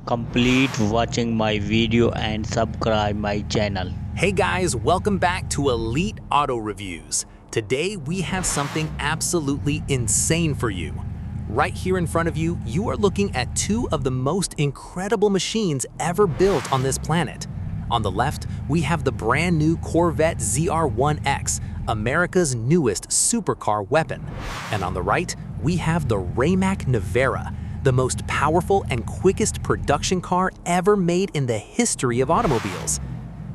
Complete watching my video and subscribe my channel. Hey guys, welcome back to Elite Auto Reviews. Today we have something absolutely insane for you. Right here in front of you, you are looking at two of the most incredible machines ever built on this planet. On the left, we have the brand new Corvette ZR1X, America's newest supercar weapon. And on the right, we have the Rimac Nevera, the most powerful and quickest production car ever made in the history of automobiles.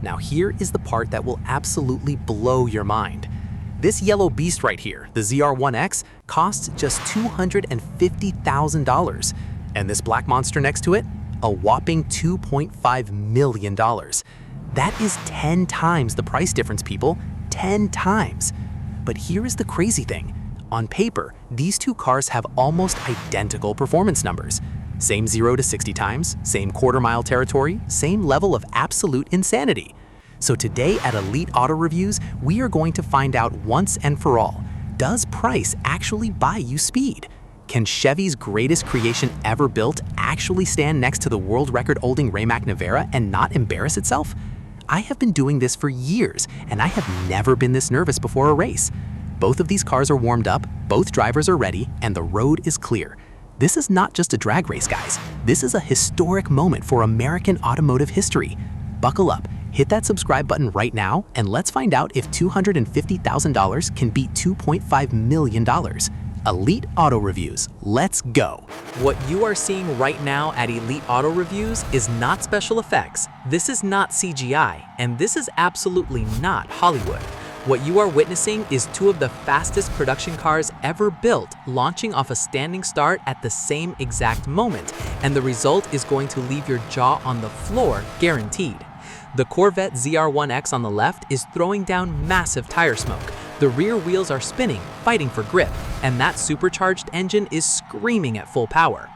Now here is the part that will absolutely blow your mind. This yellow beast right here, the ZR1X, costs just $250,000. And this black monster next to it, a whopping $2.5 million. That is 10 times the price difference, people, 10 times. But here is the crazy thing. On paper, these two cars have almost identical performance numbers. Same 0 to 60 times, same quarter-mile territory, same level of absolute insanity. So today at Elite Auto Reviews, we are going to find out once and for all, does price actually buy you speed? Can Chevy's greatest creation ever built actually stand next to the world record-holding Rimac Nevera and not embarrass itself? I have been doing this for years, and I have never been this nervous before a race. Both of these cars are warmed up, both drivers are ready, and the road is clear. This is not just a drag race, guys. This is a historic moment for American automotive history. Buckle up, hit that subscribe button right now, and let's find out if $250,000 can beat $2.5 million. Elite Auto Reviews, let's go. What you are seeing right now at Elite Auto Reviews is not special effects. This is not CGI, and this is absolutely not Hollywood. What you are witnessing is two of the fastest production cars ever built, launching off a standing start at the same exact moment, and the result is going to leave your jaw on the floor, guaranteed. The Corvette ZR1X on the left is throwing down massive tire smoke. The rear wheels are spinning, fighting for grip, and that supercharged engine is screaming at full power.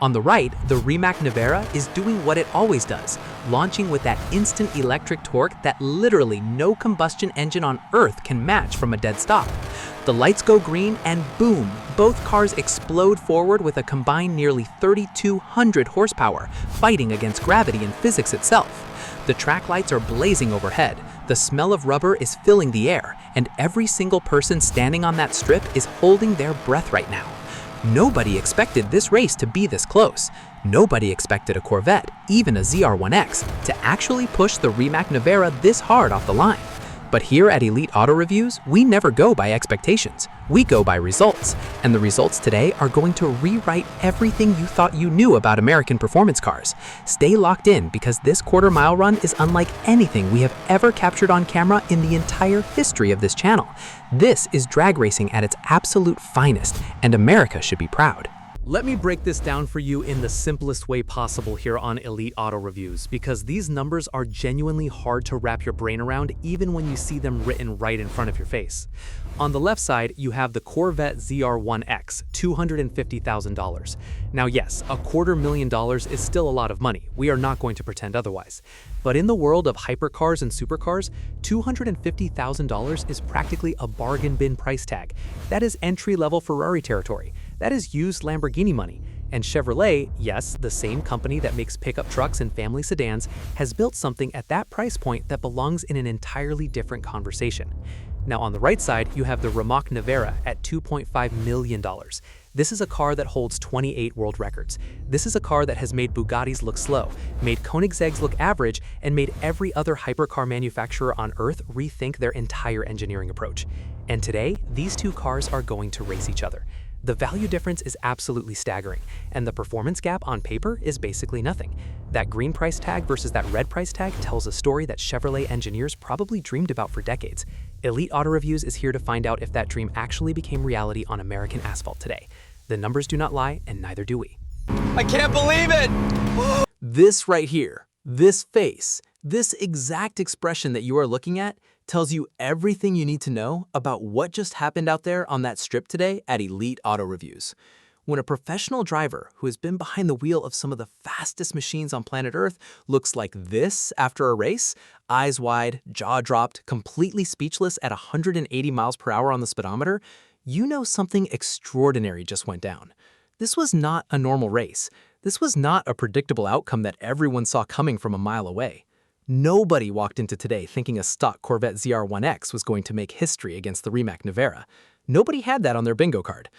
On the right, the Rimac Nevera is doing what it always does, launching with that instant electric torque that literally no combustion engine on Earth can match from a dead stop. The lights go green and boom, both cars explode forward with a combined nearly 3,200 horsepower, fighting against gravity and physics itself. The track lights are blazing overhead, the smell of rubber is filling the air, and every single person standing on that strip is holding their breath right now. Nobody expected this race to be this close. Nobody expected a Corvette, even a ZR1X, to actually push the Rimac Nevera this hard off the line. But here at Elite Auto Reviews, we never go by expectations. We go by results. And the results today are going to rewrite everything you thought you knew about American performance cars. Stay locked in because this quarter-mile run is unlike anything we have ever captured on camera in the entire history of this channel. This is drag racing at its absolute finest, and America should be proud. Let me break this down for you in the simplest way possible here on Elite Auto Reviews, because these numbers are genuinely hard to wrap your brain around even when you see them written right in front of your face. On the left side, you have the Corvette ZR1X, $250,000. Now yes, $250,000 is still a lot of money. We are not going to pretend otherwise. But in the world of hypercars and supercars, $250,000 is practically a bargain bin price tag. That is entry-level Ferrari territory. That is used Lamborghini money. And Chevrolet, yes, the same company that makes pickup trucks and family sedans, has built something at that price point that belongs in an entirely different conversation. Now on the right side, you have the Rimac Nevera at $2.5 million. This is a car that holds 28 world records. This is a car that has made Bugattis look slow, made Koenigseggs look average, and made every other hypercar manufacturer on Earth rethink their entire engineering approach. And today, these two cars are going to race each other. The value difference is absolutely staggering, and the performance gap on paper is basically nothing. That green price tag versus that red price tag tells a story that Chevrolet engineers probably dreamed about for decades. Elite Auto Reviews is here to find out if that dream actually became reality on American asphalt today. The numbers do not lie, and neither do we. I can't believe it! This right here, this face, this exact expression that you are looking at tells you everything you need to know about what just happened out there on that strip today at Elite Auto Reviews. When a professional driver who has been behind the wheel of some of the fastest machines on planet Earth looks like this after a race, eyes wide, jaw dropped, completely speechless at 180 miles per hour on the speedometer, you know something extraordinary just went down. This was not a normal race. This was not a predictable outcome that everyone saw coming from a mile away. Nobody walked into today thinking a stock Corvette ZR1X was going to make history against the Rimac Nevera. Nobody had that on their bingo card.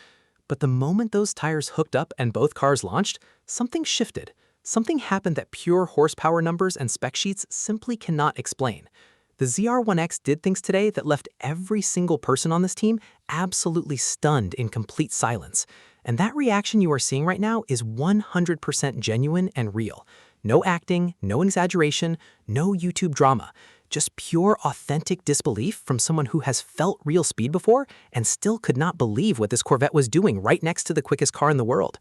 But the moment those tires hooked up and both cars launched, something shifted. Something happened that pure horsepower numbers and spec sheets simply cannot explain. The ZR1X did things today that left every single person on this team absolutely stunned in complete silence. And that reaction you are seeing right now is 100% genuine and real. No acting, no exaggeration, no YouTube drama. Just pure, authentic disbelief from someone who has felt real speed before and still could not believe what this Corvette was doing right next to the quickest car in the world.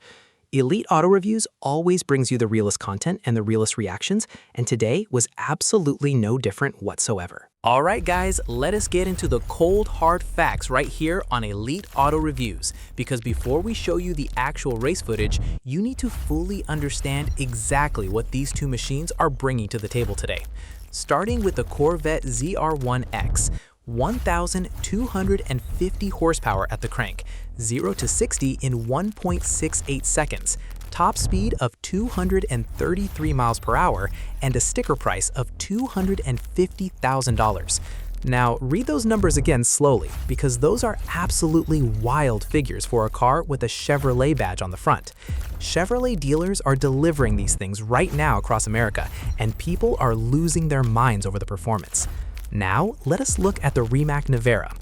Elite Auto Reviews always brings you the realest content and the realest reactions, and today was absolutely no different whatsoever. All right, guys, let us get into the cold, hard facts right here on Elite Auto Reviews, because before we show you the actual race footage, you need to fully understand exactly what these two machines are bringing to the table today. Starting with the Corvette ZR1X, 1,250 horsepower at the crank, 0 to 60 in 1.68 seconds, top speed of 233 miles per hour, and a sticker price of $250,000. Now, read those numbers again slowly, because those are absolutely wild figures for a car with a Chevrolet badge on the front. Chevrolet dealers are delivering these things right now across America, and people are losing their minds over the performance. Now, let us look at the Rimac Nevera,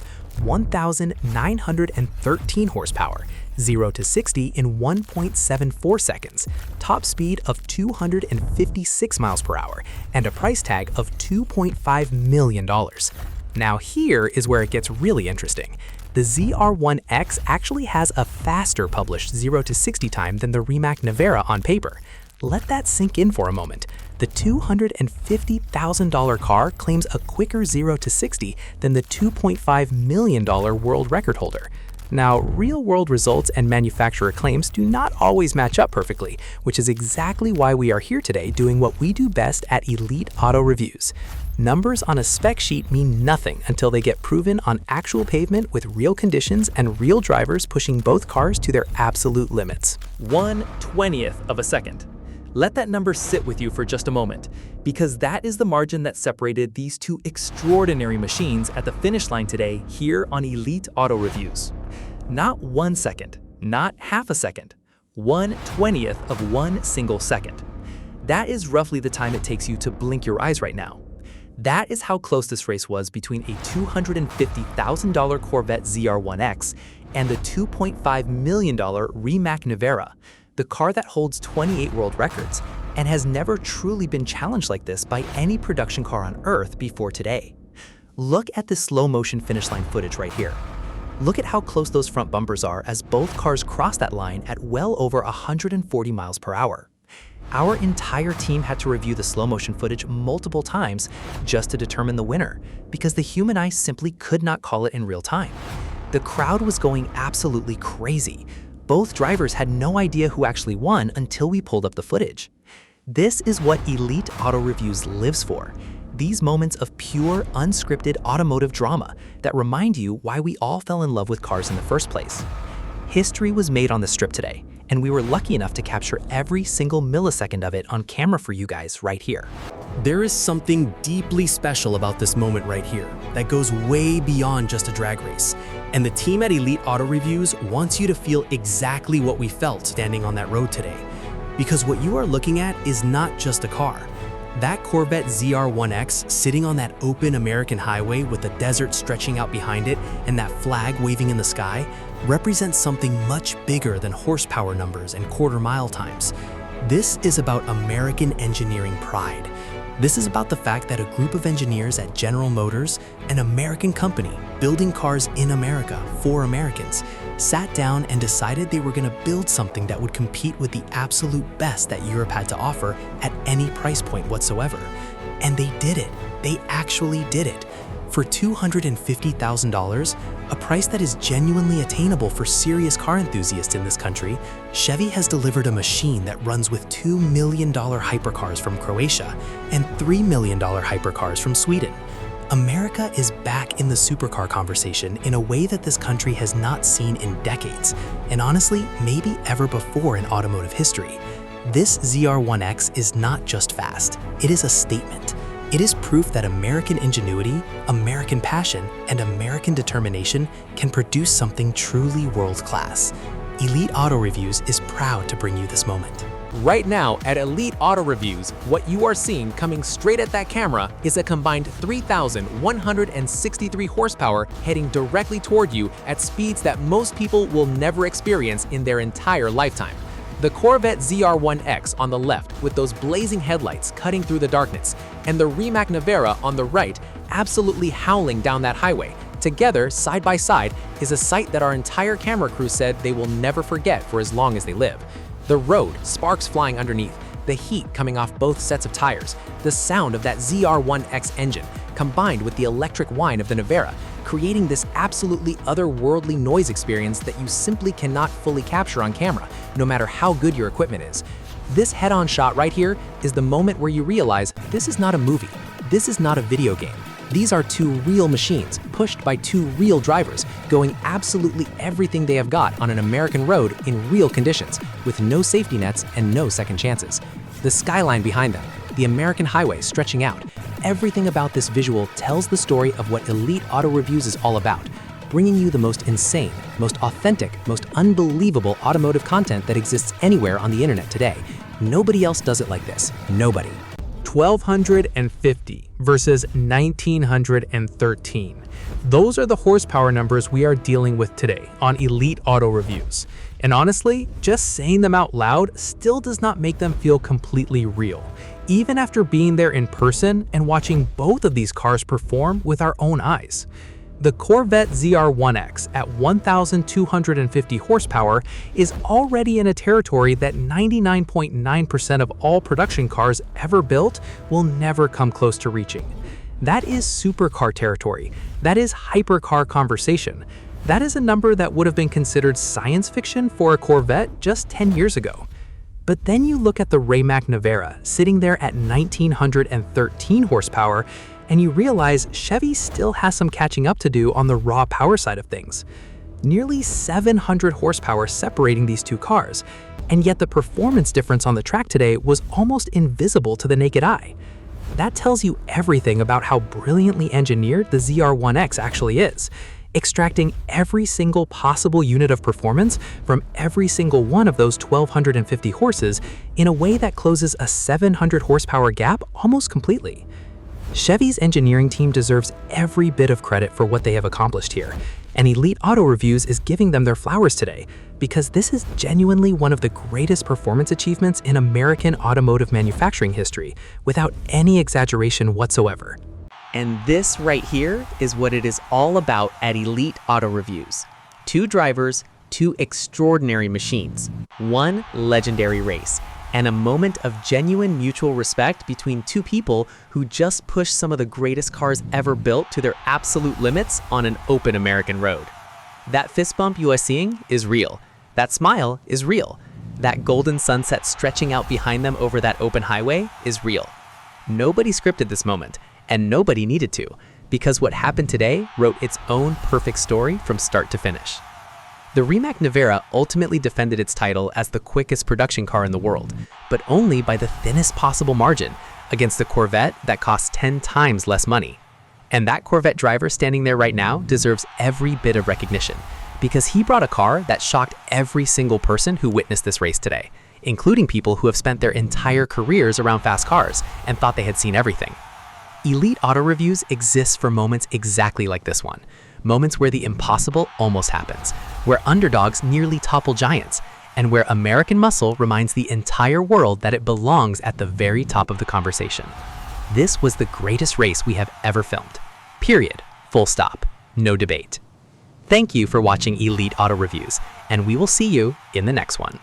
1,913 horsepower, 0 to 60 in 1.74 seconds, top speed of 256 miles per hour, and a price tag of $2.5 million. Now here is where it gets really interesting. The ZR1X actually has a faster published 0 to 60 time than the Rimac Nevera on paper. Let that sink in for a moment. The $250,000 car claims a quicker 0 to 60 than the $2.5 million world record holder. Now, real-world results and manufacturer claims do not always match up perfectly, which is exactly why we are here today doing what we do best at Elite Auto Reviews. Numbers on a spec sheet mean nothing until they get proven on actual pavement with real conditions and real drivers pushing both cars to their absolute limits. 1/20th of a second. Let that number sit with you for just a moment, because that is the margin that separated these two extraordinary machines at the finish line today here on Elite Auto Reviews. Not 1 second, not half a second, 1/20th of 1 single second. That is roughly the time it takes you to blink your eyes right now. That is how close this race was between a $250,000 Corvette ZR1X and the $2.5 million Rimac Nevera, the car that holds 28 world records and has never truly been challenged like this by any production car on Earth before today. Look at the slow motion finish line footage right here. Look at how close those front bumpers are as both cars cross that line at well over 140 miles per hour. Our entire team had to review the slow motion footage multiple times just to determine the winner, because the human eye simply could not call it in real time. The crowd was going absolutely crazy. Both drivers had no idea who actually won until we pulled up the footage. This is what Elite Auto Reviews lives for. These moments of pure, unscripted automotive drama that remind you why we all fell in love with cars in the first place. History was made on the strip today, and we were lucky enough to capture every single millisecond of it on camera for you guys right here. There is something deeply special about this moment right here that goes way beyond just a drag race. And the team at Elite Auto Reviews wants you to feel exactly what we felt standing on that road today. Because what you are looking at is not just a car. That Corvette ZR1X sitting on that open American highway with the desert stretching out behind it and that flag waving in the sky represents something much bigger than horsepower numbers and quarter-mile times. This is about American engineering pride. This is about the fact that a group of engineers at General Motors, an American company building cars in America for Americans, sat down and decided they were going to build something that would compete with the absolute best that Europe had to offer at any price point whatsoever. And they did it. They actually did it. For $250,000, a price that is genuinely attainable for serious car enthusiasts in this country, Chevy has delivered a machine that runs with $2 million hypercars from Croatia and $3 million hypercars from Sweden. America is back in the supercar conversation in a way that this country has not seen in decades, and honestly, maybe ever before in automotive history. This ZR1X is not just fast, it is a statement. It is proof that American ingenuity, American passion, and American determination can produce something truly world-class. Elite Auto Reviews is proud to bring you this moment. Right now at Elite Auto Reviews, what you are seeing coming straight at that camera is a combined 3,163 horsepower heading directly toward you at speeds that most people will never experience in their entire lifetime. The Corvette ZR1X on the left with those blazing headlights cutting through the darkness, and the Rimac Nevera on the right absolutely howling down that highway. Together, side by side, is a sight that our entire camera crew said they will never forget for as long as they live. The road, sparks flying underneath, the heat coming off both sets of tires, the sound of that ZR1X engine, combined with the electric whine of the Nevera, creating this absolutely otherworldly noise experience that you simply cannot fully capture on camera, no matter how good your equipment is. This head-on shot right here is the moment where you realize this is not a movie, this is not a video game. These are two real machines, pushed by two real drivers, going absolutely everything they have got on an American road in real conditions, with no safety nets and no second chances. The skyline behind them, the American highway stretching out, everything about this visual tells the story of what Elite Auto Reviews is all about, bringing you the most insane, most authentic, most unbelievable automotive content that exists anywhere on the internet today. Nobody else does it like this. Nobody. 1,250 versus 1,913. Those are the horsepower numbers we are dealing with today on Elite Auto Reviews. And honestly, just saying them out loud still does not make them feel completely real, even after being there in person and watching both of these cars perform with our own eyes. The Corvette ZR1X at 1,250 horsepower is already in a territory that 99.9% of all production cars ever built will never come close to reaching. That is supercar territory. That is hypercar conversation. That is a number that would have been considered science fiction for a Corvette just 10 years ago. But then you look at the Rimac Nevera sitting there at 1,913 horsepower, and you realize Chevy still has some catching up to do on the raw power side of things. Nearly 700 horsepower separating these two cars, and yet the performance difference on the track today was almost invisible to the naked eye. That tells you everything about how brilliantly engineered the ZR1X actually is, extracting every single possible unit of performance from every single one of those 1,250 horses in a way that closes a 700 horsepower gap almost completely. Chevy's engineering team deserves every bit of credit for what they have accomplished here, and Elite Auto Reviews is giving them their flowers today because this is genuinely one of the greatest performance achievements in American automotive manufacturing history, without any exaggeration whatsoever. And this right here is what it is all about at Elite Auto Reviews. Two drivers, two extraordinary machines, one legendary race, and a moment of genuine mutual respect between two people who just pushed some of the greatest cars ever built to their absolute limits on an open American road. That fist bump you are seeing is real. That smile is real. That golden sunset stretching out behind them over that open highway is real. Nobody scripted this moment, and nobody needed to, because what happened today wrote its own perfect story from start to finish. The Rimac Nevera ultimately defended its title as the quickest production car in the world, but only by the thinnest possible margin against the Corvette that costs 10 times less money. And that Corvette driver standing there right now deserves every bit of recognition, because he brought a car that shocked every single person who witnessed this race today, including people who have spent their entire careers around fast cars and thought they had seen everything. Elite Auto Reviews exists for moments exactly like this one. Moments where the impossible almost happens, where underdogs nearly topple giants, and where American muscle reminds the entire world that it belongs at the very top of the conversation. This was the greatest race we have ever filmed. Period. Full stop. No debate. Thank you for watching Elite Auto Reviews, and we will see you in the next one.